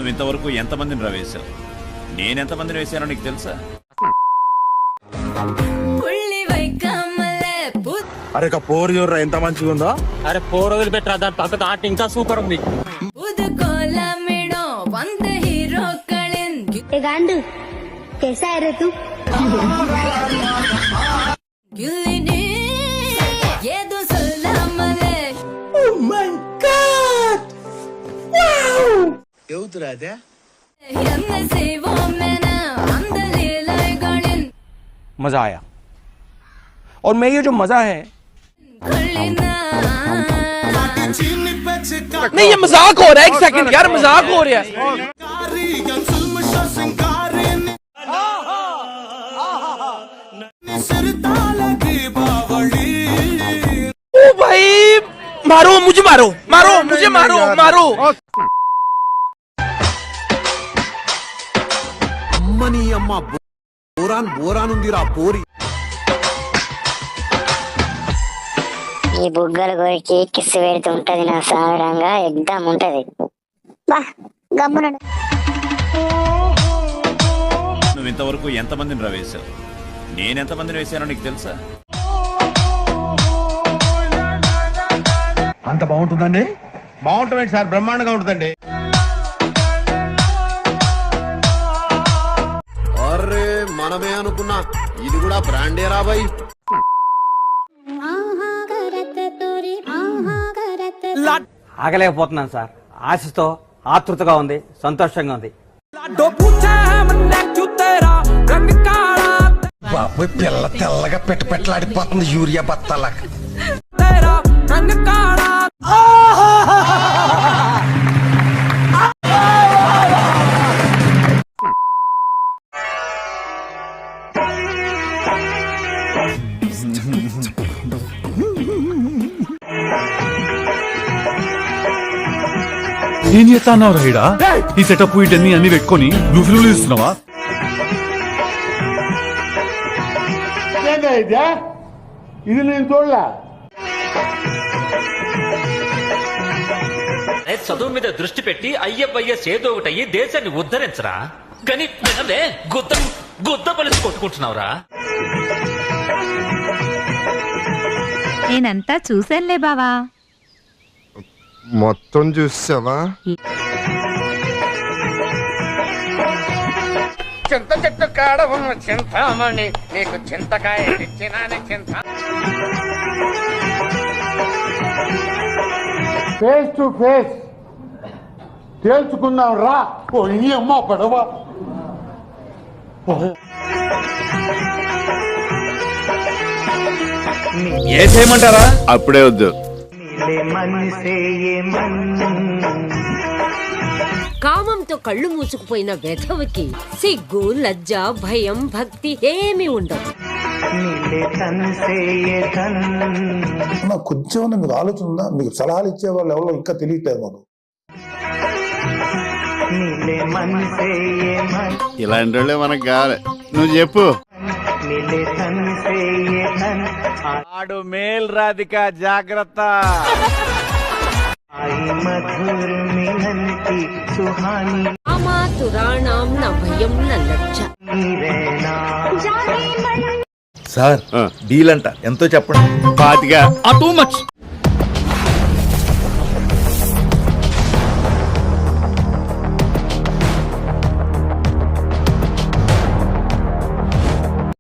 నువ్వు ఇంతవరకు ఎంతమందిని వేశావు? నేనెంతమందిని వేశానో నీకు తెలుసా? అరే పోరు చూడరా ఎంత మంచిగా ఉందో. అరే 4 రోజులు పెట్టరా, దాని పక్కన ఆట ఇంకా సూపర్ ఉంది. कैसा है रे तू? Oh my God! Wow! ఎవతురాదే? मजा आया और मैं ये जो मजा है नहीं, ये मजाक हो रहा है। एक सेकंड यार, मजाक हो रहा है। ओ भाई मारो मुझे, मारो मारो मुझे, मारो मारो। అమ్మని అమ్మ బోరాన్ ఉందిరా పోరి. ఈ బుగ్గల గురికి కిస్ పెడుతూ ఉంటది నా సాగరంగా, ఎగ్దాం ఉంటది. బా గమ్మున నువ్వు ఇంతవరకు ఎంతమందిని వేశావు? నేనెంతమందిని వేశానో నీకు తెలుసా? అంత బాగుంటుందండి? బాగుంటుంది సార్, బ్రహ్మాండంగా ఉంటుందండి. అరే మనమే అనుకున్నా, ఇది కూడా బ్రాండే రాబాయి. ఆగలేకపోతున్నాను సార్. ఆశతో ఆతృతగా ఉంది, సంతోషంగా ఉంది. బాబోయ్ పిల్ల తెల్లగా పెట్టలాడిపోతుంది యూరియా బత్తాలా. ఏం చేస్తాన్నావు రైడా? ఈ సెటప్ వీటన్ని అన్ని పెట్టుకొని నువ్వు ఫిల్మ్ ఇస్తున్నావా? ఇది నేను చూడలే. చదువు మీద దృష్టి పెట్టి అయ్యవయ్యస్ ఏదో ఒకటయ్యి దేశాన్ని ఉద్ధరించరా, కానీ గుద్ద పలిసి కొట్టుకుంటున్నావురా. నేనంతా చూశానులే బావా. మొత్తం చూసావా? చింత చెట్టు కాడ ఉన్న చింతామణి, నీకు చింతకాయ తెచ్చినాని చింత. ఫేస్ టు ఫేస్ తేల్చుకుందాం రా. ఓ నీ అమ్మ పడవ. ఏ చేయమంటారా? అప్పుడే వద్దు. కామంతో కళ్ళు మూసుకుపోయిన వెధవకి సిగ్గు, లజ్జ, భయం, భక్తి ఏమీ ఉండవు. కొంచెం మీకు ఆలోచన ఉందా? మీకు సలహాలు ఇచ్చే వాళ్ళు ఎవరో ఇంకా తెలియట్లేదు మాకు. ఇలాంటి వాళ్ళే మనకు కావాలి. నువ్వు చెప్పు. ఆడు మేల్ రాధిక, జాగ్రత్త. అమాతురాణం న భయం న లజ్జ. సార్ డీల్ అంట ఎంతో చెప్పండి. 25. Too much.